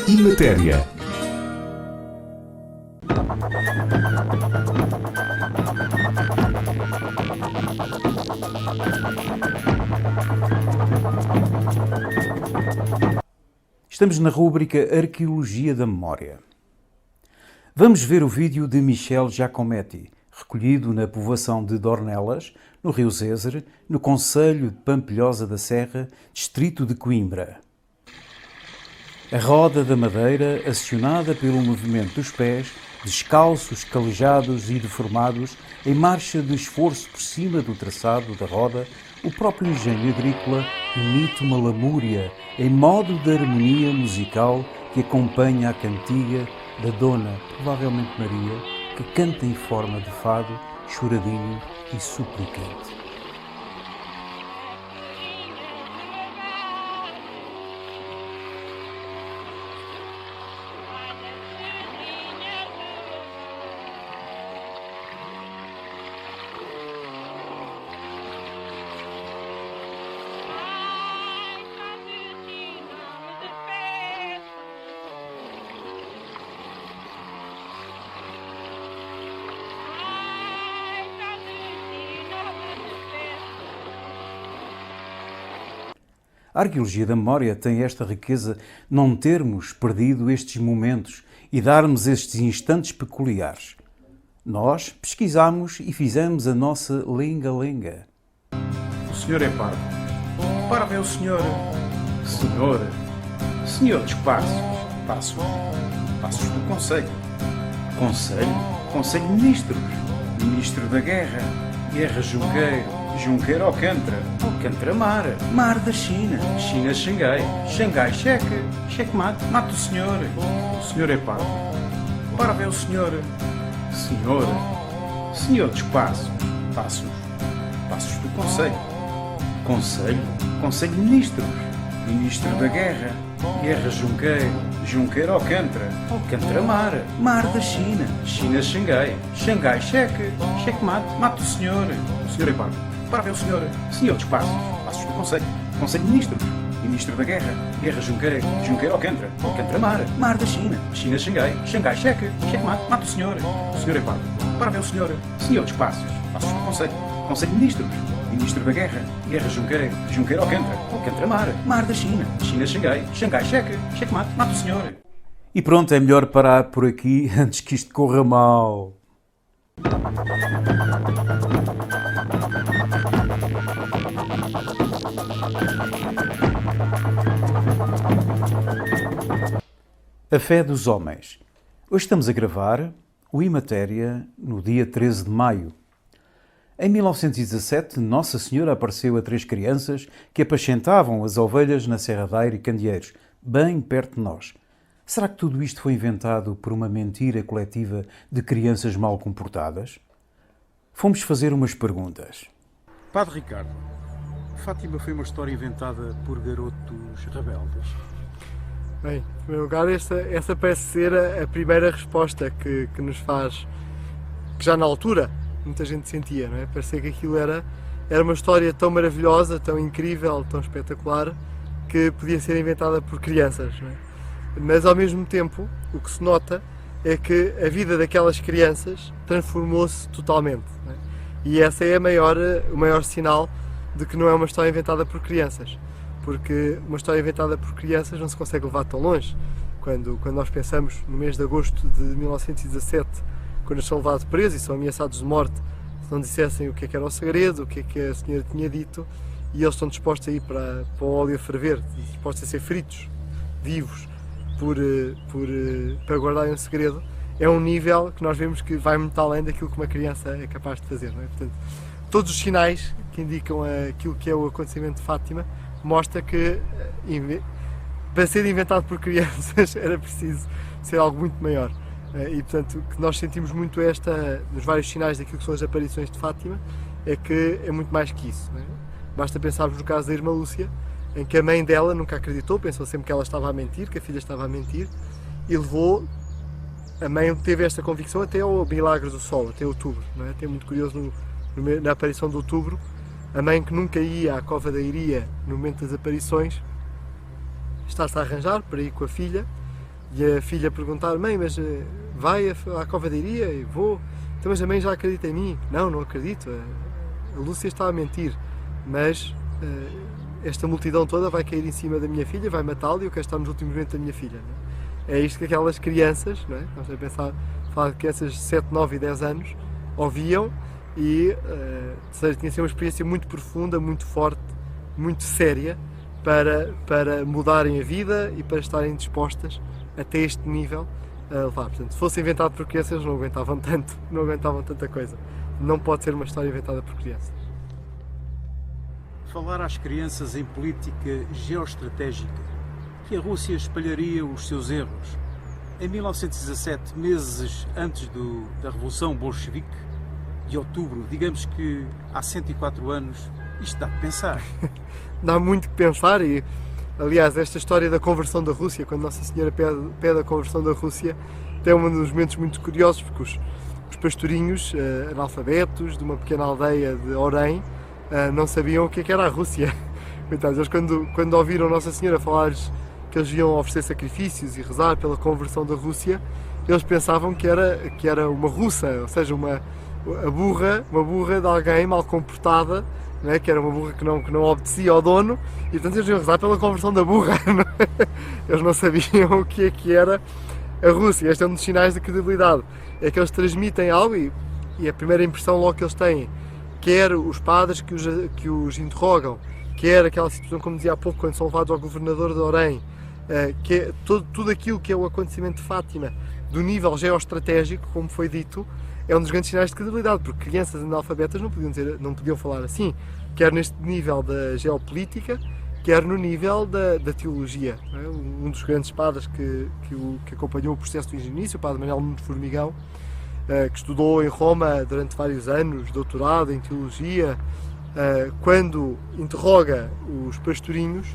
Imatéria. Estamos na rúbrica Arqueologia da Memória. Vamos ver o vídeo de Michel Giacometti, recolhido na povoação de Dornelas, no Rio Zezer, no concelho de Pampilhosa da Serra, distrito de Coimbra. A roda da madeira, acionada pelo movimento dos pés, descalços, calejados e deformados, em marcha de esforço por cima do traçado da roda, o próprio engenho agrícola imita uma lamúria em modo de harmonia musical que acompanha a cantiga da Dona, provavelmente Maria, que canta em forma de fado, choradinho e suplicante. A arqueologia da memória tem esta riqueza de não termos perdido estes momentos e darmos estes instantes peculiares. Nós pesquisamos e fizemos a nossa lenga-lenga. O senhor é parvo. Parvo é o senhor. Senhor. Senhor dos passos. Passos do Conselho. Conselho de Ministros. Ministro da Guerra. Guerra Junqueiro. Junqueiro Alcântara. Alcântara Mar da China. China Xangai. Xangai Cheque mate o senhor. O senhor é parvo. Parvo é o senhor. Senhor dos passos. Passos do Conselho. Conselho de Ministros. Ministro da Guerra. Guerra Junqueiro Alcântara. Alcântara Mar da China. China Xangai. Xangai Cheque mate o senhor. O senhor é parvo. Parvo é o senhor. Senhor dos passos do Conselho. Conselho de Ministros. Ministro da Guerra. Guerra Junqueiro Alcântara. Alcântara Mar da China. China Xangai. Xangai Cheque mate o senhor. O senhor é parvo. Parvo é o senhor. Senhor dos passos do Conselho. Conselho de Ministros. Ministro da Guerra. Guerra Junqueiro Alcântara. Alcântara Mar da China. China Xangai. Xangai Cheque mate o senhor. E pronto, é melhor parar por aqui antes que isto corra mal. A fé dos homens. Hoje estamos a gravar o Imatéria no dia 13 de maio. Em 1917, Nossa Senhora apareceu a 3 crianças que apacentavam as ovelhas na Serra da Aire e Candeeiros, bem perto de nós. Será que tudo isto foi inventado por uma mentira coletiva de crianças mal comportadas? Fomos fazer umas perguntas. Padre Ricardo, Fátima foi uma história inventada por garotos rebeldes? Bem, em primeiro lugar, essa parece ser a primeira resposta que nos faz, que já na altura muita gente sentia, não é? Parecia que aquilo era uma história tão maravilhosa, tão incrível, tão espetacular, que podia ser inventada por crianças, não é? Mas ao mesmo tempo, o que se nota é que a vida daquelas crianças transformou-se totalmente, não é? E esse é o maior sinal de que não é uma história inventada por crianças. Porque uma história inventada por crianças não se consegue levar tão longe. Quando nós pensamos no mês de agosto de 1917, quando eles são levados presos e são ameaçados de morte, se não dissessem o que era o segredo, o que a senhora tinha dito, e eles estão dispostos a ir para o óleo a ferver, dispostos a ser fritos, vivos, para guardarem um segredo, é um nível que nós vemos que vai muito além daquilo que uma criança é capaz de fazer, não é? Portanto, todos os sinais que indicam aquilo que é o acontecimento de Fátima mostra que para ser inventado por crianças era preciso ser algo muito maior. E portanto, que nós sentimos muito nos vários sinais daquilo que são as aparições de Fátima, é que é muito mais que isso, não é? Basta pensarmos no caso da irmã Lúcia, em que a mãe dela nunca acreditou, pensou sempre que ela estava a mentir, que a filha estava a mentir, e a mãe teve esta convicção até ao milagre do sol, até outubro, não é? Até muito curioso na aparição de outubro, a mãe que nunca ia à Cova da Iria no momento das aparições, está-se a arranjar para ir com a filha, E a filha perguntar: mãe, mas vai à covadeiria? E vou. Então, mas a mãe já acredita em mim? Não, não acredito. A Lúcia está a mentir. Mas esta multidão toda vai cair em cima da minha filha, vai matá-la e eu quero estar nos últimos momentos da minha filha. Não é? É isto que aquelas crianças, não é? Vamos a pensar, falar de crianças de 7, 9 e 10 anos, ouviam e tinha de ser uma experiência muito profunda, muito forte, muito séria para mudarem a vida e para estarem dispostas até este nível a levar. Portanto, se fosse inventado por crianças não aguentavam tanto, não aguentavam tanta coisa. Não pode ser uma história inventada por crianças. Falar às crianças em política geoestratégica, que a Rússia espalharia os seus erros. Em 1917, meses antes da Revolução Bolchevique, de outubro, digamos que há 104 anos, isto dá de pensar. Dá muito que pensar e, aliás, esta história da conversão da Rússia, quando Nossa Senhora pede a conversão da Rússia, tem um dos momentos muito curiosos, porque os pastorinhos, analfabetos, de uma pequena aldeia de Orém, não sabiam o que era a Rússia. Coitados, eles quando ouviram Nossa Senhora falar-lhes que eles iam oferecer sacrifícios e rezar pela conversão da Rússia, eles pensavam que era uma russa, ou seja, uma burra de alguém mal comportada, não é? Que era uma burra que não obedecia ao dono, e portanto eles iam rezar pela conversão da burra. Não é? Eles não sabiam o que era a Rússia. Este é um dos sinais de credibilidade. É que eles transmitem algo e a primeira impressão logo que eles têm, quer os padres que os interrogam, quer aquela situação, como dizia há pouco, quando são levados ao governador de Orém, que é tudo aquilo que é o acontecimento de Fátima, do nível geoestratégico, como foi dito, é um dos grandes sinais de credibilidade, porque crianças analfabetas não podiam falar assim, quer neste nível da geopolítica, quer no nível da teologia. Não é? Um dos grandes padres que acompanhou o processo do início, o padre Manuel Nunes Formigão, que estudou em Roma durante vários anos, doutorado em teologia, quando interroga os pastorinhos,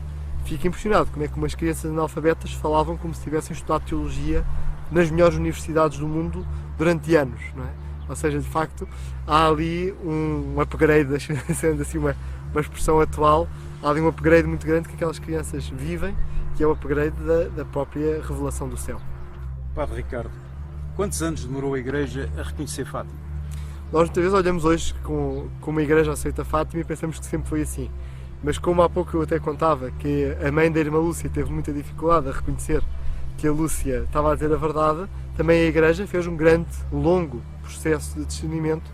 fica impressionado como é que umas crianças analfabetas falavam como se tivessem estudado teologia nas melhores universidades do mundo durante anos, não é? Ou seja, de facto, há ali um upgrade, sendo assim uma expressão atual, há ali um upgrade muito grande que aquelas crianças vivem, que é o upgrade da própria revelação do céu. Padre Ricardo, quantos anos demorou a Igreja a reconhecer Fátima? Nós muitas vezes olhamos hoje como a Igreja aceita Fátima e pensamos que sempre foi assim. Mas como há pouco eu até contava que a mãe da irmã Lúcia teve muita dificuldade a reconhecer que a Lúcia estava a dizer a verdade, também a Igreja fez um grande, longo processo de discernimento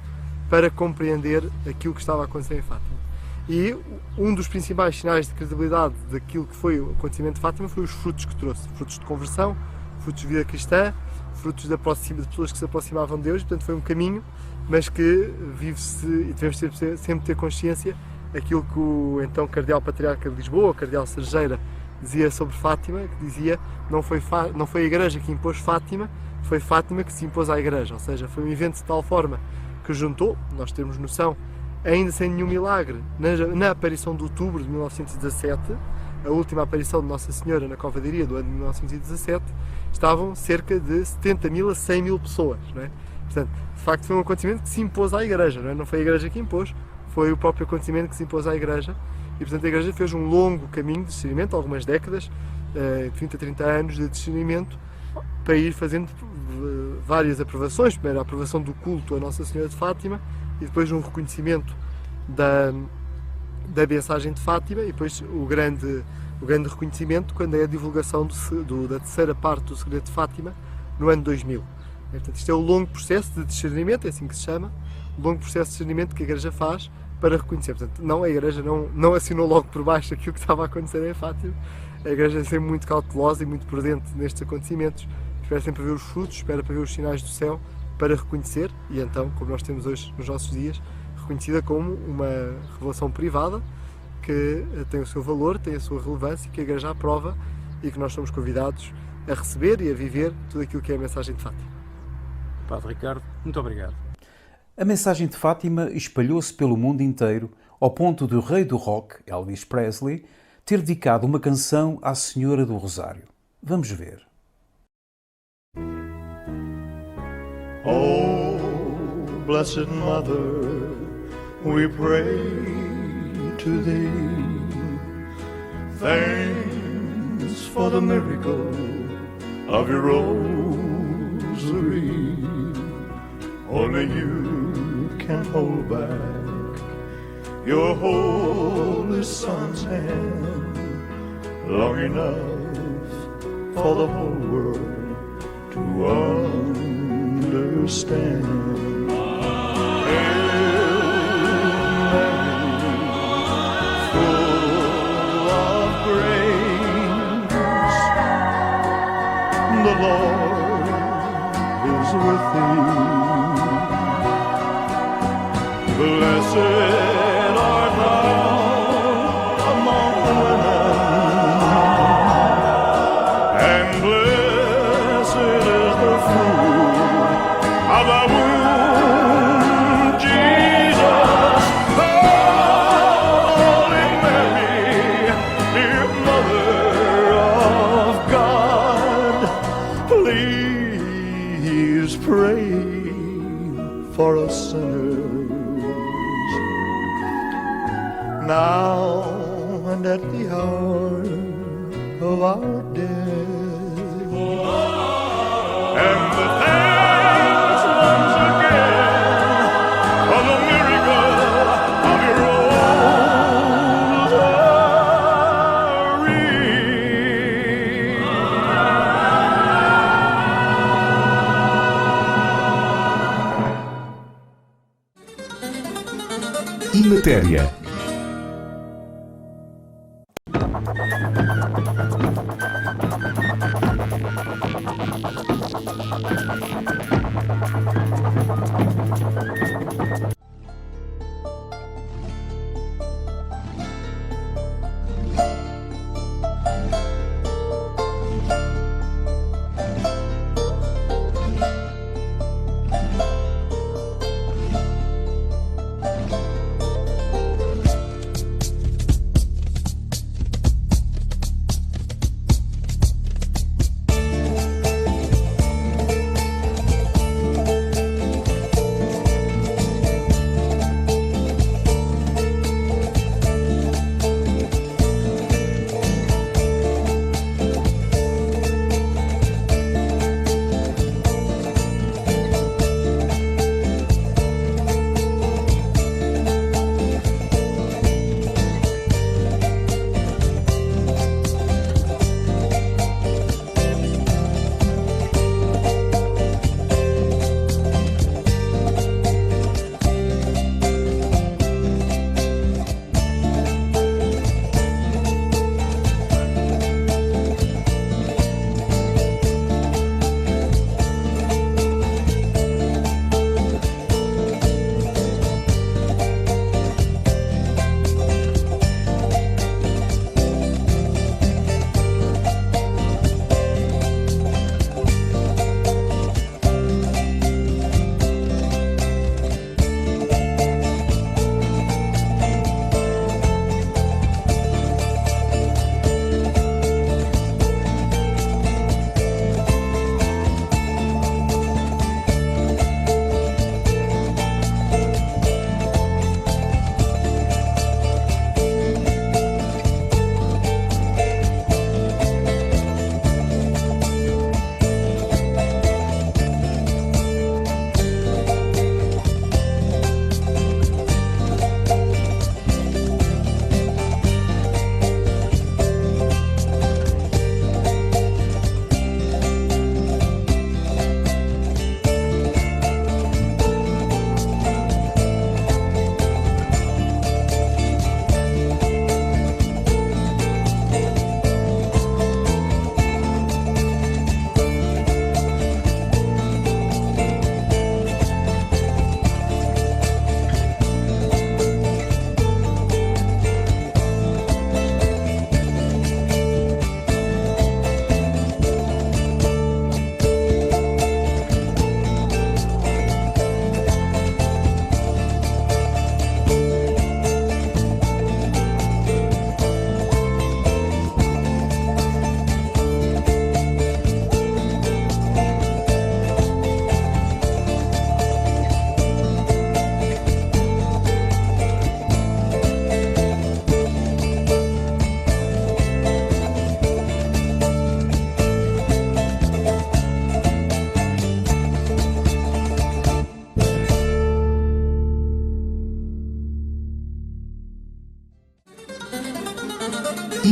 para compreender aquilo que estava a acontecer em Fátima. E um dos principais sinais de credibilidade daquilo que foi o acontecimento de Fátima foi os frutos que trouxe. Frutos de conversão, frutos de vida cristã, frutos de pessoas que se aproximavam de Deus. Portanto, foi um caminho, mas que vive-se e devemos sempre ter consciência aquilo que o então Cardeal Patriarca de Lisboa, o Cardeal Serjeira, dizia sobre Fátima, que dizia não foi a Igreja que impôs Fátima, foi Fátima que se impôs à Igreja. Ou seja, foi um evento de tal forma que juntou, nós temos noção, ainda sem nenhum milagre, na aparição de outubro de 1917, a última aparição de Nossa Senhora na Covadeiria do ano de 1917, estavam cerca de 70 mil a 100 mil pessoas. Não é? Portanto, de facto foi um acontecimento que se impôs à Igreja, não é? Não foi a Igreja que impôs, foi o próprio acontecimento que se impôs à Igreja. E, portanto, a Igreja fez um longo caminho de discernimento, algumas décadas, 20 a 30 anos de discernimento, para ir fazendo várias aprovações. Primeiro, a aprovação do culto a Nossa Senhora de Fátima, e depois um reconhecimento da mensagem de Fátima, e depois o grande reconhecimento quando é a divulgação da terceira parte do Segredo de Fátima, no ano 2000. E, portanto, isto é o longo processo de discernimento, é assim que se chama, o longo processo de discernimento que a Igreja faz para reconhecer. Portanto, a Igreja não assinou logo por baixo aquilo que estava a acontecer em Fátima. A Igreja é sempre muito cautelosa e muito prudente nestes acontecimentos, espera sempre ver os frutos, espera para ver os sinais do céu, para reconhecer, e então, como nós temos hoje nos nossos dias, reconhecida como uma revelação privada, que tem o seu valor, tem a sua relevância, que a Igreja aprova e que nós somos convidados a receber e a viver tudo aquilo que é a mensagem de Fátima. Padre Ricardo, muito obrigado. A mensagem de Fátima espalhou-se pelo mundo inteiro, ao ponto do rei do rock, Elvis Presley, ter dedicado uma canção à Senhora do Rosário. Vamos ver. Oh, Blessed Mother, we pray to Thee. Thanks for the miracle of your rosary. Only you can hold back your holy son's hand long enough for the whole world to understand. Hail Mary, full of grace, the Lord is with thee. Blessed art thou among women, and blessed is the fruit of thy womb, Jesus. Holy Mary, dear Mother of God, please pray for us sinners, now and at the hour of our death. And the thanks once again for the miracle of your rosary. E matéria.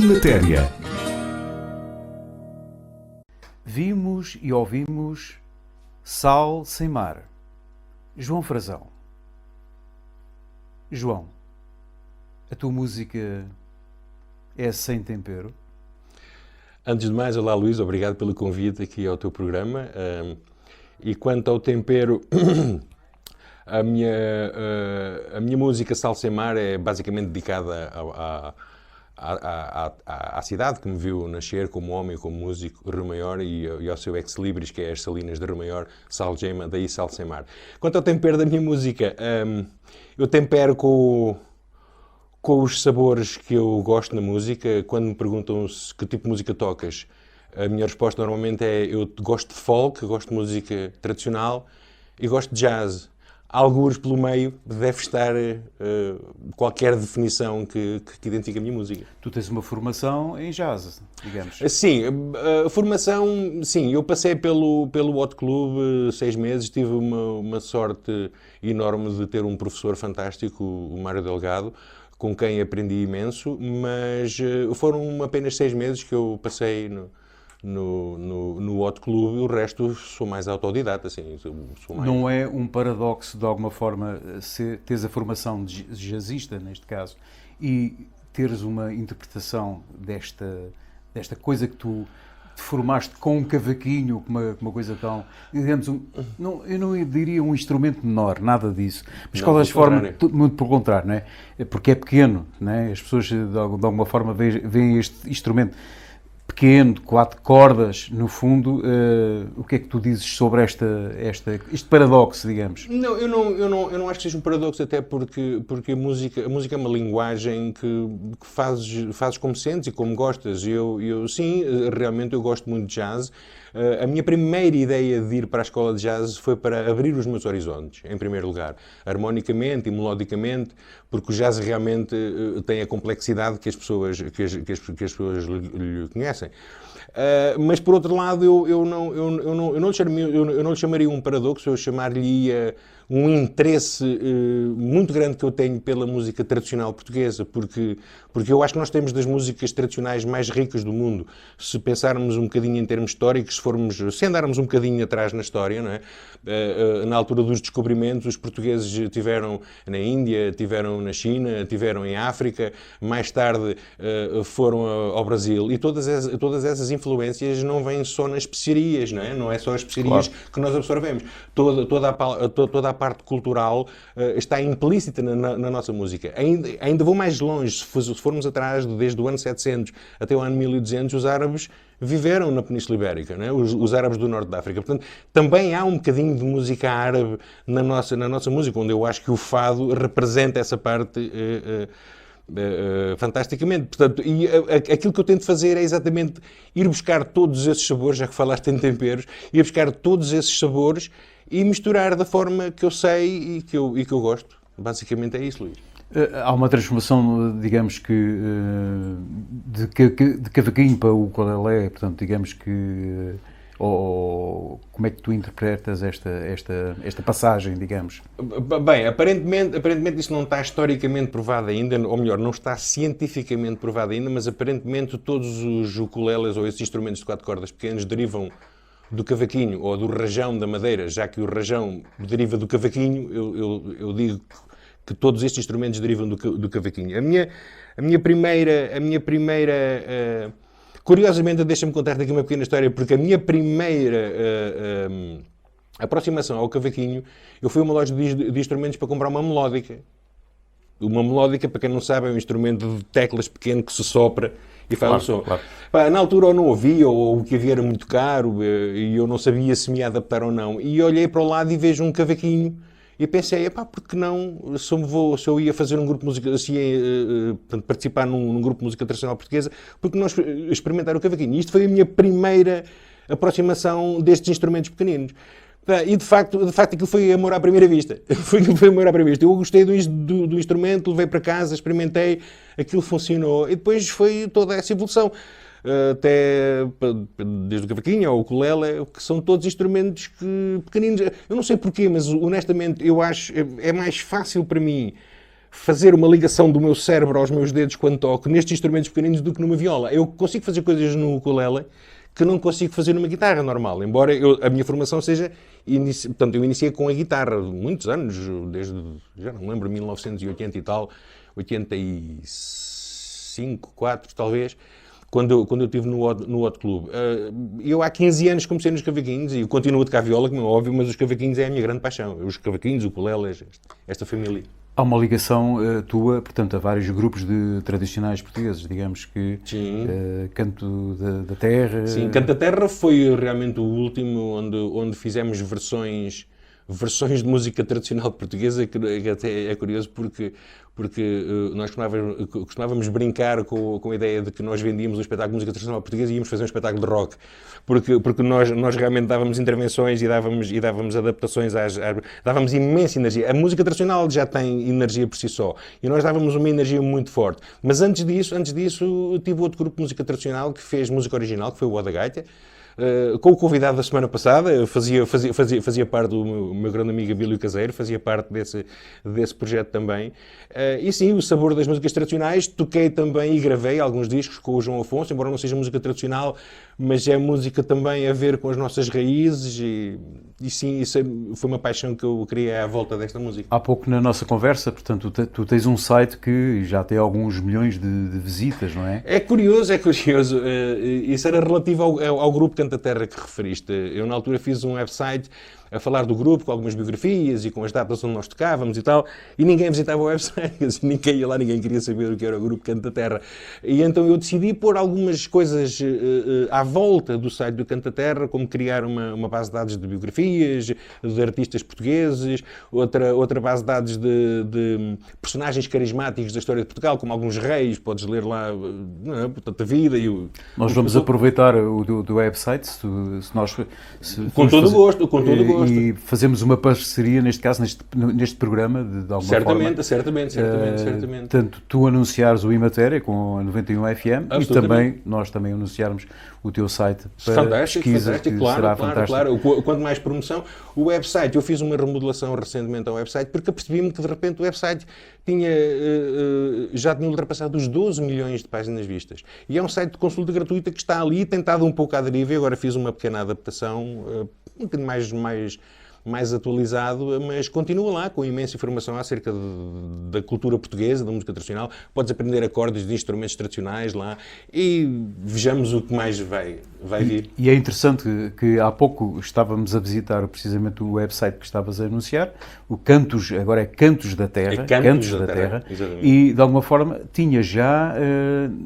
matéria. Vimos e ouvimos Sal sem Mar. João Frazão. João, a tua música é sem tempero? Antes de mais, olá Luís, obrigado pelo convite aqui ao teu programa. E quanto ao tempero, a minha música Sal sem Mar é basicamente dedicada à cidade que me viu nascer como homem, como músico, Rio Maior, e ao seu ex-libris, que é as Salinas de Rio Maior, Sal Gema, daí Sal sem Mar. Quanto ao tempero da minha música, eu tempero com os sabores que eu gosto na música. Quando me perguntam que tipo de música tocas, a minha resposta normalmente é: eu gosto de folk, gosto de música tradicional e gosto de jazz. Algures pelo meio deve estar qualquer definição que identifique a minha música. Tu tens uma formação em jazz, digamos. Sim, a formação, sim, eu passei pelo Hot Club 6 meses, tive uma sorte enorme de ter um professor fantástico, o Mário Delgado, com quem aprendi imenso, mas foram apenas 6 meses que eu passei no Hot Club, e o resto sou mais autodidata, assim. Sou mais... Não é um paradoxo, de alguma forma, teres a formação de jazzista, neste caso, e teres uma interpretação desta coisa que tu te formaste com um cavaquinho, com uma coisa tão, digamos, eu não diria um instrumento menor, nada disso, mas de qualquer forma, muito pelo contrário, não é? Porque é pequeno, não é? As pessoas de alguma forma veem este instrumento pequeno, de 4 cordas, no fundo. O que é que tu dizes sobre este paradoxo, digamos? Não, eu não acho que seja um paradoxo, até porque a música é uma linguagem que fazes como sentes e como gostas. Eu sim, realmente eu gosto muito de jazz. A minha primeira ideia de ir para a escola de jazz foi para abrir os meus horizontes, em primeiro lugar, harmonicamente e melodicamente, porque o jazz realmente tem a complexidade que as pessoas lhe conhecem. Mas, por outro lado, eu não lhe chamaria um paradoxo, eu chamaria um interesse muito grande que eu tenho pela música tradicional portuguesa, porque eu acho que nós temos das músicas tradicionais mais ricas do mundo. Se pensarmos um bocadinho em termos históricos, se andarmos um bocadinho atrás na história, não é? Na altura dos descobrimentos, os portugueses tiveram na Índia, tiveram na China, tiveram em África, mais tarde foram ao Brasil, e todas essas influências não vêm só nas especiarias, não é? Não é só as especiarias, claro, que nós absorvemos. Toda a parte cultural está implícita na nossa música. Ainda vou mais longe, se formos atrás, desde o ano 700 até o ano 1200, os árabes viveram na Península Ibérica, não é? Os árabes do Norte da África. Portanto, também há um bocadinho de música árabe na nossa música, onde eu acho que o fado representa essa parte fantasticamente. Portanto, e aquilo que eu tento fazer é exatamente ir buscar todos esses sabores, já que falaste em temperos, ir buscar todos esses sabores e misturar da forma que eu sei e que eu gosto. Basicamente é isso, Luís. Há uma transformação, digamos que, de cavaquinho para o ukulele, portanto, digamos que... como é que tu interpretas esta passagem, digamos? Bem, aparentemente isso não está historicamente provado ainda, ou melhor, não está cientificamente provado ainda, mas aparentemente todos os ukuleles ou esses instrumentos de 4 cordas pequenos derivam do cavaquinho ou do rajão da madeira. Já que o rajão deriva do cavaquinho, eu digo que todos estes instrumentos derivam do cavaquinho. A minha primeira curiosamente, deixa-me contar-te aqui uma pequena história, porque a minha primeira aproximação ao cavaquinho, eu fui a uma loja de instrumentos para comprar uma melódica. Uma melódica, para quem não sabe, é um instrumento de teclas pequeno que se sopra e faz o som. Claro. Pá, na altura eu não ouvi, ou o que havia era muito caro, e eu não sabia se me ia adaptar ou não. E olhei para o lado e vejo um cavaquinho. E pensei, por que não, se eu ia fazer um grupo de música, se ia participar num grupo de música tradicional portuguesa, porque não experimentar o cavaquinho? E isto foi a minha primeira aproximação destes instrumentos pequeninos. E de facto aquilo foi amor à primeira vista. Foi amor à primeira vista. Eu gostei do instrumento, levei para casa, experimentei, aquilo funcionou, e depois foi toda essa evolução. Até desde o cavaquinho ao ukulele, que são todos instrumentos pequeninos. Eu não sei porquê, mas honestamente eu acho é mais fácil para mim fazer uma ligação do meu cérebro aos meus dedos quando toco nestes instrumentos pequeninos do que numa viola. Eu consigo fazer coisas no ukulele que não consigo fazer numa guitarra normal, embora a minha formação seja... Portanto, eu iniciei com a guitarra muitos anos, desde, já não me lembro, 1980 e tal, 85, 4 talvez, quando eu estive no Hot Club. Eu há 15 anos comecei nos cavaquinhos e continuo a tocar viola, como é óbvio, mas os cavaquinhos é a minha grande paixão. Os cavaquinhos, o ukulele, esta família. Há uma ligação tua, portanto, a vários grupos de tradicionais portugueses, digamos que Canto da Terra... Sim, Canto da Terra foi realmente o último onde fizemos versões de música tradicional portuguesa, que até é curioso porque nós costumávamos brincar com a ideia de que nós vendíamos um espetáculo de música tradicional portuguesa e íamos fazer um espetáculo de rock, porque nós realmente dávamos intervenções e dávamos adaptações, dávamos imensa energia. A música tradicional já tem energia por si só e nós dávamos uma energia muito forte. Mas antes disso tive outro grupo de música tradicional que fez música original, que foi o O da Gaita, com o convidado da semana passada. Eu fazia parte do meu grande amigo Abílio Caseiro, fazia parte desse projeto também. E sim, o sabor das músicas tradicionais, toquei também e gravei alguns discos com o João Afonso, embora não seja música tradicional, mas é música também a ver com as nossas raízes e sim, isso foi uma paixão que eu criei à volta desta música. Há pouco na nossa conversa, portanto, tu tens um site que já tem alguns milhões de visitas, não é? É curioso. Isso era relativo ao grupo Canto da Terra que referiste. Eu, na altura, fiz um website a falar do grupo, com algumas biografias e com as datas onde nós tocávamos e tal, e ninguém visitava o website, ninguém ia lá, ninguém queria saber o que era o grupo Canto da Terra. E então eu decidi pôr algumas coisas à volta do site do Canto da Terra, como criar uma base de dados de biografias, de artistas portugueses, outra base de dados de personagens carismáticos da história de Portugal, como alguns reis, podes ler lá, portanto, a vida e o... Nós vamos aproveitar o do website, se nós... Com todo o gosto. E fazemos uma parceria, neste caso, neste programa, de alguma forma. Certamente. Portanto, tu anunciares o Imatéria com a 91 FM e também nós também anunciarmos o teu site para pesquisa, fantástico, claro. Quanto mais promoção. O website, eu fiz uma remodelação recentemente ao website porque apercebi-me que de repente o website já tinha ultrapassado os 12 milhões de páginas vistas. E é um site de consulta gratuita que está ali, tem estado um pouco à deriva e agora fiz uma pequena adaptação, um bocadinho mais atualizado, mas continua lá com imensa informação acerca da cultura portuguesa, da música tradicional. Podes aprender acordes de instrumentos tradicionais lá e vejamos o que mais vai vir. E é interessante que há pouco estávamos a visitar precisamente o website que estavas a anunciar, o Cantos, agora é Cantos da Terra, Cantos da Terra, e de alguma forma tinha já,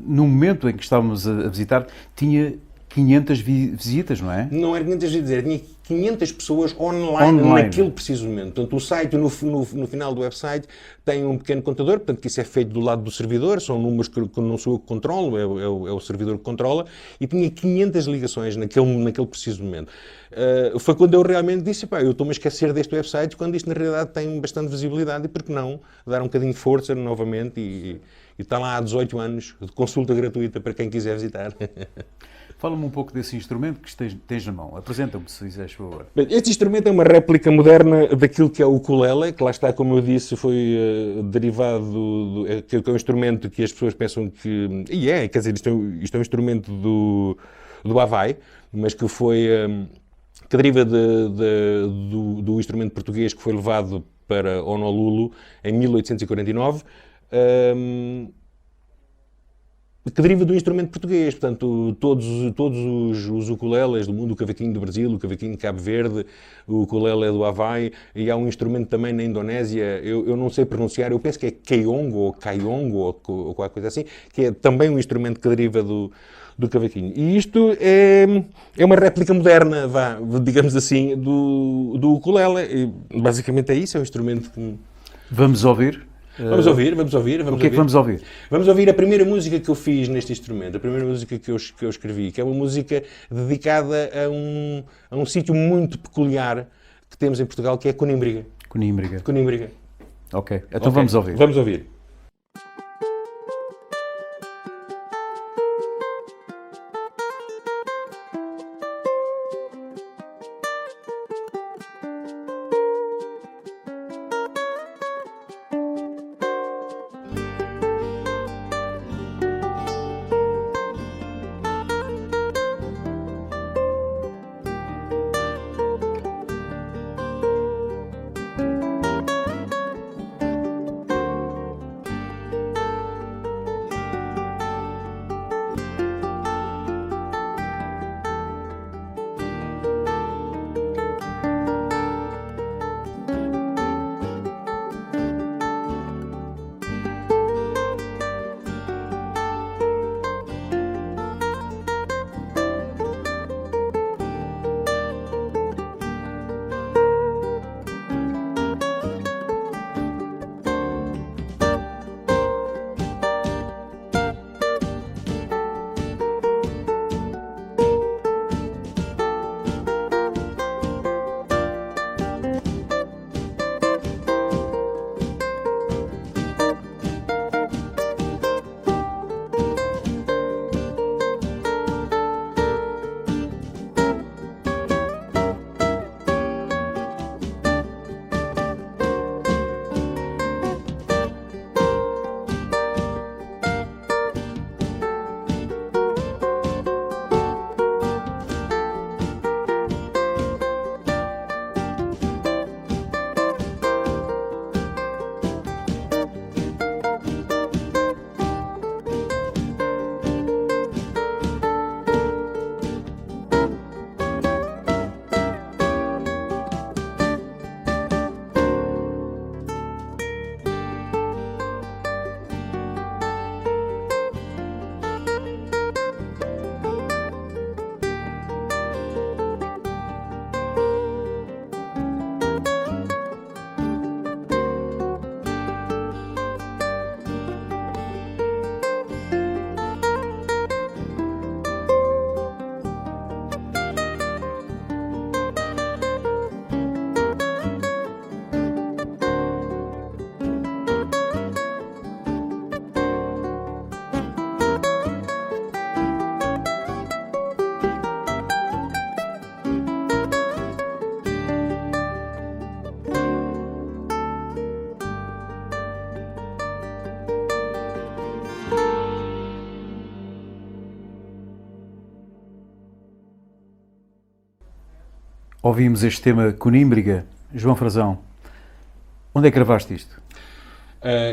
no momento em que estávamos a visitar, tinha 500 visitas, não é? Não era 500 visitas, tinha 500 pessoas online naquele preciso momento. Portanto, o site, no final do website, tem um pequeno contador, portanto, que isso é feito do lado do servidor, são números que não sou eu que controlo, é o servidor que controla, e tinha 500 ligações naquele preciso momento. Foi quando eu realmente disse, eu estou-me a esquecer deste website, quando isto na realidade tem bastante visibilidade, e por que não dar um bocadinho de força novamente, e está lá há 18 anos, de consulta gratuita para quem quiser visitar. Fala-me um pouco desse instrumento que tens na mão. Apresenta-me, se fizeres favor. Bem, este instrumento é uma réplica moderna daquilo que é o ukulele, que lá está, como eu disse, foi derivado que é um instrumento que as pessoas pensam que... quer dizer, isto é um instrumento do Havaí, mas que que deriva do instrumento português que foi levado para Honolulu em 1849. Que deriva do instrumento português, portanto, todos os ukuleles do mundo, o cavaquinho do Brasil, o cavaquinho de Cabo Verde, o ukulele do Havaí, e há um instrumento também na Indonésia, eu não sei pronunciar, eu penso que é Kayongo ou qualquer coisa assim, que é também um instrumento que deriva do cavaquinho. E isto é uma réplica moderna, digamos assim, do ukulele. E basicamente é isso, é um instrumento que... Vamos ouvir? Vamos ouvir. O que é que vamos ouvir? Vamos ouvir a primeira música que eu fiz neste instrumento, a primeira música que eu escrevi, que é uma música dedicada a um sítio muito peculiar que temos em Portugal, que é Conímbriga. Conímbriga. Ok, então vamos ouvir. Vamos ouvir. Ouvimos este tema Conímbriga. João Frazão, onde é que gravaste isto?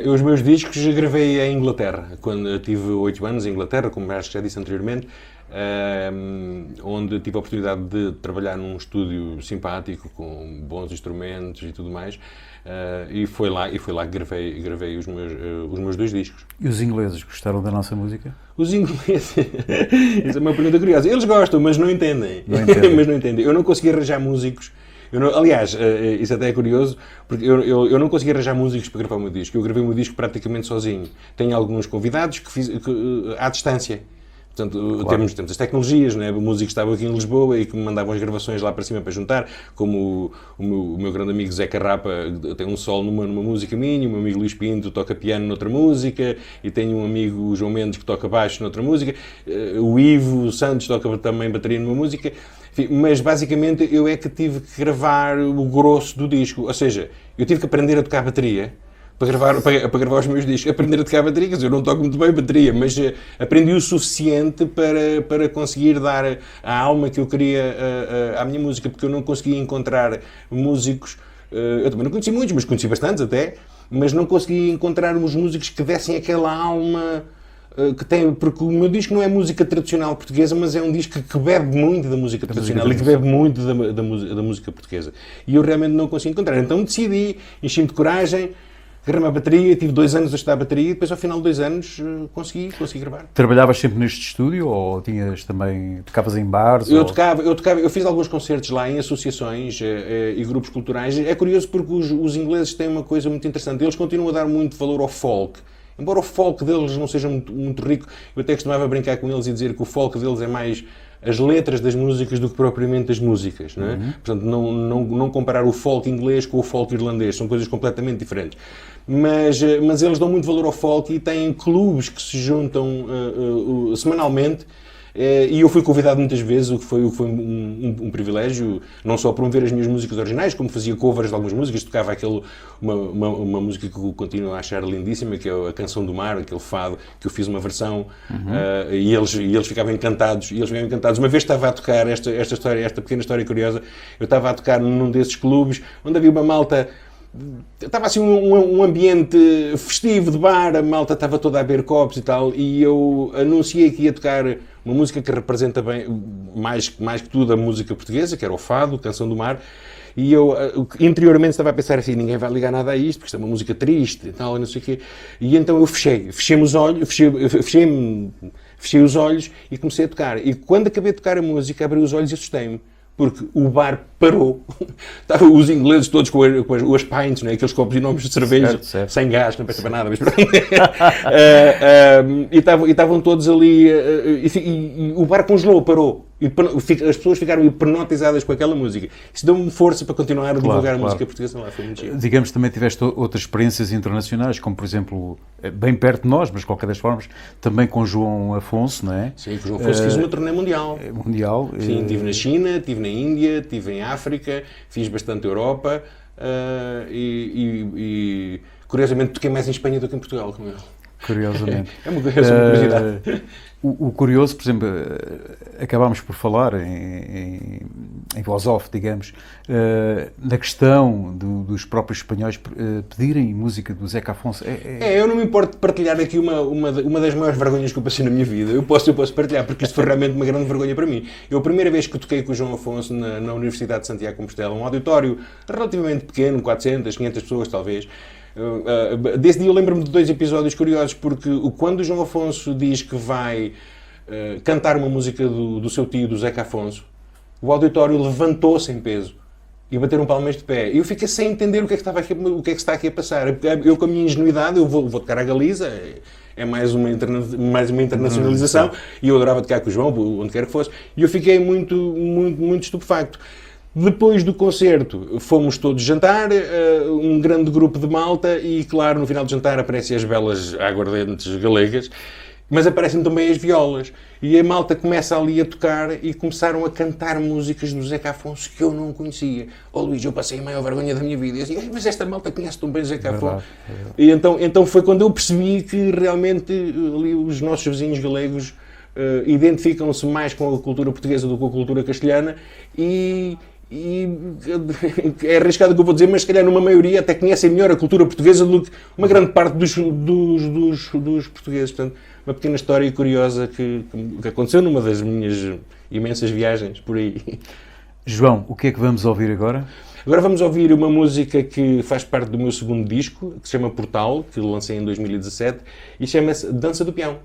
Eu os meus discos gravei em Inglaterra, quando eu tive 8 anos em Inglaterra, como acho que já disse anteriormente, onde tive a oportunidade de trabalhar num estúdio simpático, com bons instrumentos e tudo mais, e foi lá que gravei os meus 2 discos. E os ingleses gostaram da nossa música? Os ingleses, isso é uma pergunta curiosa, eles gostam, mas não entendem. Mas não entendem. Eu não consegui arranjar músicos. Aliás, isso até é curioso, porque eu não consegui arranjar músicos para gravar o meu disco. Eu gravei o meu disco praticamente sozinho. Tenho alguns convidados que fiz à distância. Portanto, claro. temos as tecnologias, não é? Músicos que estavam aqui em Lisboa e que me mandavam as gravações lá para cima para juntar, como o meu grande amigo Zé Carrapa tem um solo numa música minha, o meu amigo Luís Pinto toca piano noutra música, e tenho um amigo, o João Mendes, que toca baixo noutra música, o Ivo Santos toca também bateria numa música. Enfim, mas basicamente eu é que tive que gravar o grosso do disco, ou seja, eu tive que aprender a tocar bateria para gravar os meus discos, aprender a tocar bateria, quer dizer, eu não toco muito bem bateria, mas aprendi o suficiente para conseguir dar a alma que eu queria à minha música, porque eu não conseguia encontrar músicos, eu também não conheci muitos, mas conheci bastantes até, mas não conseguia encontrar uns músicos que dessem aquela alma que tem, porque o meu disco não é música tradicional portuguesa, mas é um disco que bebe muito da música tradicional e que bebe muito da música portuguesa. E eu realmente não consigo encontrar. Então decidi, enchi-me de coragem, agarrei a bateria, tive 2 anos a estudar a bateria e depois ao final de 2 anos consegui gravar. Trabalhavas sempre neste estúdio ou tocavas em bares? Eu fiz alguns concertos lá em associações e grupos culturais. É curioso porque os ingleses têm uma coisa muito interessante, eles continuam a dar muito valor ao folk. Embora o folk deles não seja muito rico, eu até costumava brincar com eles e dizer que o folk deles é mais as letras das músicas do que propriamente as músicas, não é? Portanto, não comparar o folk inglês com o folk irlandês, são coisas completamente diferentes. Mas eles dão muito valor ao folk e têm clubes que se juntam semanalmente. E eu fui convidado muitas vezes, o que foi um privilégio, não só promover as minhas músicas originais, como fazia covers de algumas músicas, tocava uma música que eu continuo a achar lindíssima, que é a Canção do Mar, aquele fado, que eu fiz uma versão, e eles ficavam encantados. Uma vez estava a tocar esta pequena história curiosa, eu estava a tocar num desses clubes, onde havia uma malta. Estava assim um ambiente festivo de bar, a malta estava toda a beber copos e tal, e eu anunciei que ia tocar uma música que representa bem, mais que tudo, a música portuguesa, que era o fado, Canção do Mar, e eu interiormente estava a pensar assim, ninguém vai ligar nada a isto, porque isto é uma música triste e tal, não sei o quê, e então eu fechei-me os olhos, fechei os olhos e comecei a tocar, e quando acabei de tocar a música, abri os olhos e assustei-me. Porque o bar parou. Estavam os ingleses todos com as pints, né? Aqueles copos enormes de cerveja, certo. Sem gás, não presta para nada. Mas e estavam todos ali, e o bar congelou, parou. E as pessoas ficaram hipnotizadas com aquela música. Isso deu-me força para continuar a divulgar a música portuguesa lá. Foi muito chique. Digamos, também tiveste outras experiências internacionais, como por exemplo, bem perto de nós, mas de qualquer das formas, também com João Afonso, não é? Sim, com João Afonso fiz uma turnê mundial. Sim, estive na China, estive na Índia, estive em África, fiz bastante Europa e curiosamente toquei mais em Espanha do que em Portugal com ele. Curiosamente. É uma curiosidade. O curioso, por exemplo, acabámos por falar em voz off, digamos, na questão dos próprios espanhóis pedirem música do Zeca Afonso. Eu não me importo de partilhar aqui uma das maiores vergonhas que eu passei na minha vida. Eu posso partilhar, porque isto foi realmente uma grande vergonha para mim. Eu, a primeira vez que toquei com o João Afonso na Universidade de Santiago de Compostela, um auditório relativamente pequeno, 400, 500 pessoas talvez. Desse dia eu lembro-me de 2 episódios curiosos, porque quando o João Afonso diz que vai cantar uma música do seu tio, do Zeca Afonso, o auditório levantou-se em peso e bateram palmas de pé. Eu fiquei sem entender o que é que está aqui a passar. Eu, com a minha ingenuidade, eu vou tocar a Galiza, é mais uma internacionalização, e eu adorava tocar com o João, onde quer que fosse, e eu fiquei muito, muito, muito estupefacto. Depois do concerto, fomos todos jantar, um grande grupo de malta, e claro, no final do jantar aparecem as belas aguardentes galegas, mas aparecem também as violas. E a malta começa ali a tocar e começaram a cantar músicas do Zeca Afonso que eu não conhecia. Luís, eu passei a maior vergonha da minha vida. E assim, mas esta malta conhece tão bem o Zeca Afonso. E então foi quando eu percebi que realmente ali os nossos vizinhos galegos identificam-se mais com a cultura portuguesa do que com a cultura castelhana, e e é arriscado o que eu vou dizer, mas se calhar numa maioria até conhecem melhor a cultura portuguesa do que uma grande parte dos portugueses. Portanto, uma pequena história curiosa que aconteceu numa das minhas imensas viagens por aí. João, o que é que vamos ouvir agora? Agora vamos ouvir uma música que faz parte do meu segundo disco, que se chama Portal, que lancei em 2017, e chama-se Dança do Peão.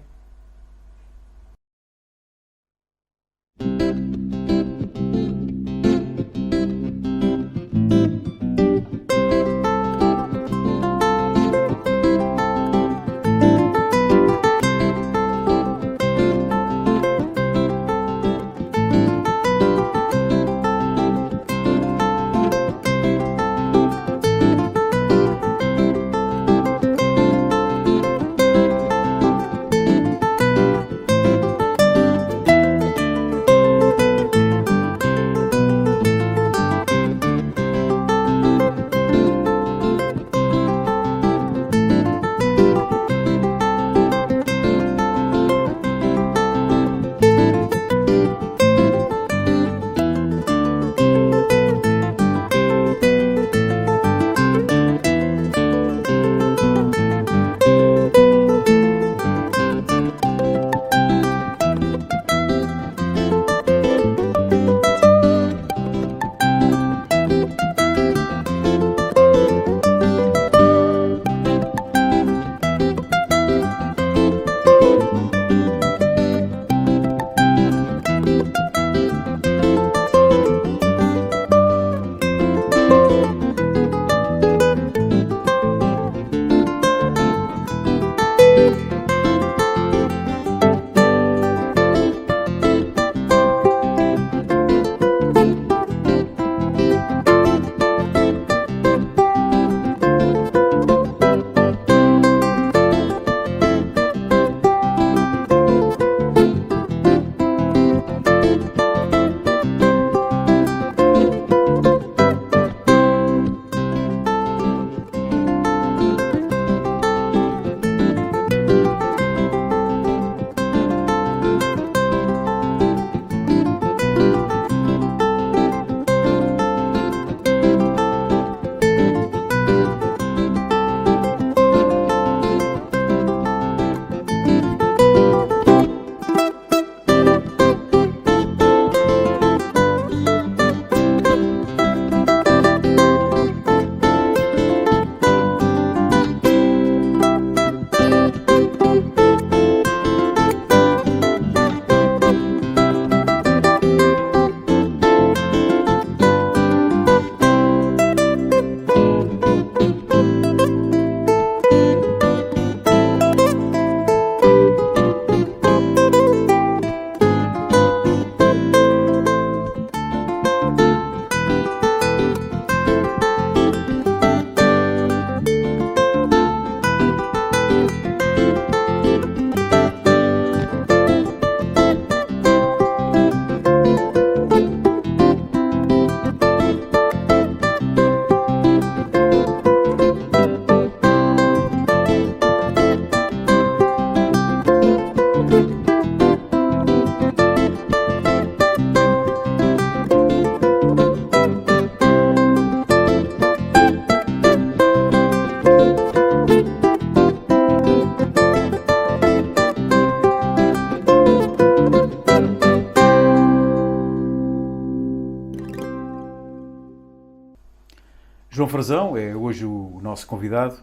João Frazão é hoje o nosso convidado.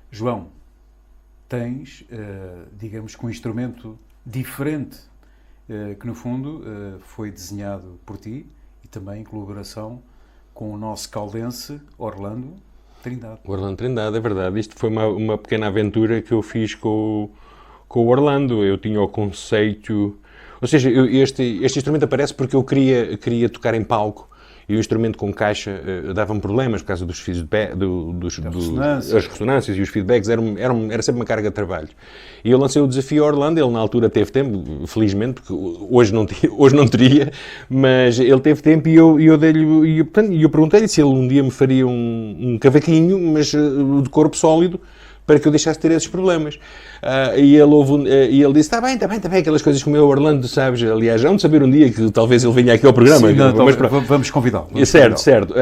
João, tens, digamos que um instrumento diferente, que no fundo foi desenhado por ti e também em colaboração com o nosso caldense Orlando Trindade. O Orlando Trindade, é verdade. Isto foi uma pequena aventura que eu fiz com o Orlando. Eu tinha o conceito... Ou seja, este instrumento aparece porque eu queria tocar em palco. E o instrumento com caixa dava-me problemas por causa dos feedback, as ressonâncias e os feedbacks, era sempre uma carga de trabalho. E eu lancei o desafio ao Orlando, ele na altura teve tempo, felizmente, porque hoje não teria, mas ele teve tempo e eu perguntei-lhe se ele um dia me faria um cavaquinho, mas de corpo sólido, para que eu deixasse de ter esses problemas. E ele disse, está bem, aquelas coisas como o Orlando, sabes, aliás, há de saber um dia que talvez ele venha aqui ao programa. Sim, não, mas, vamos convidá-lo. Certo.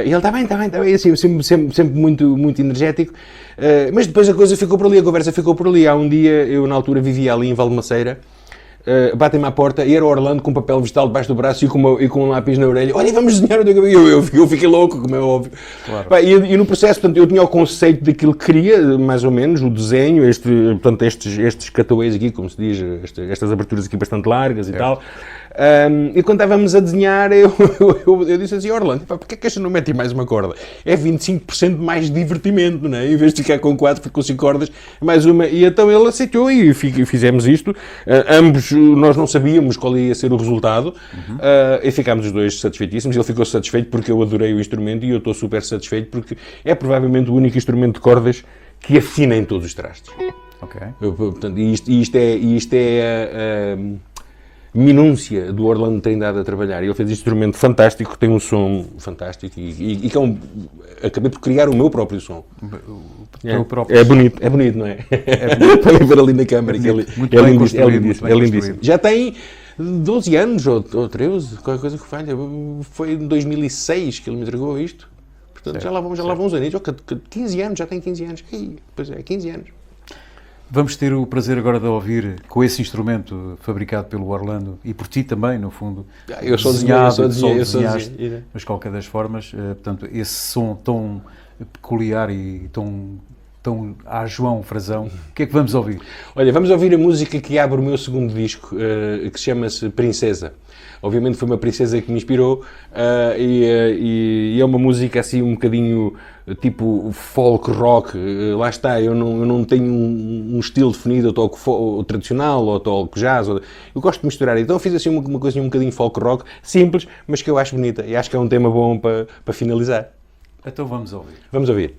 E ele está bem, assim, sempre muito energético. Mas depois a coisa ficou por ali, a conversa ficou por ali. Há um dia, eu na altura vivia ali em Valdemaceira, batem-me à porta e era o Orlando com um papel vegetal debaixo do braço e com um lápis na orelha. Olha, vamos desenhar o teu cabelo. Eu fiquei louco, como é óbvio. Claro. E no processo, portanto, eu tinha o conceito daquilo que queria, mais ou menos, o desenho, portanto, estes cutaways aqui, como se diz, estas aberturas aqui bastante largas e tal. E quando estávamos a desenhar, eu disse assim, Orlando, porque é que esta não mete mais uma corda? É 25% mais divertimento, não é? Em vez de ficar com 4, fico com 5 cordas, mais uma. E então ele aceitou e fizemos isto. Ambos, nós não sabíamos qual ia ser o resultado, e ficámos os dois satisfeitíssimos. Ele ficou satisfeito porque eu adorei o instrumento e eu estou super satisfeito porque é provavelmente o único instrumento de cordas que afina em todos os trastes. Ok. Portanto, isto é minúcia do Orlando tem dado a trabalhar. Ele fez um instrumento fantástico, tem um som fantástico e acabei por criar o meu próprio som. É bonito, não é? Podem ver ali na câmara. É lindíssimo. Já tem 12 anos ou 13, qualquer coisa que falha. Foi em 2006 que ele me entregou isto. Portanto, já lá vão uns anos. 15 anos, já tem 15 anos. Pois é, 15 anos. Vamos ter o prazer agora de ouvir com esse instrumento fabricado pelo Orlando e por ti também, no fundo. Eu sou desenhaste, mas de qualquer das formas, portanto, esse som tão peculiar e tão a João Frazão, o que é que vamos ouvir? Olha, vamos ouvir a música que abre o meu segundo disco, que se chama-se Princesa. Obviamente foi uma princesa que me inspirou e é uma música assim um bocadinho tipo folk rock. Lá está, eu não tenho um estilo definido, eu toco tradicional ou toco jazz. Eu gosto de misturar, então fiz assim uma coisinha um bocadinho folk rock, simples, mas que eu acho bonita e acho que é um tema bom para finalizar. Então vamos ouvir. Vamos ouvir.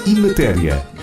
Imatéria.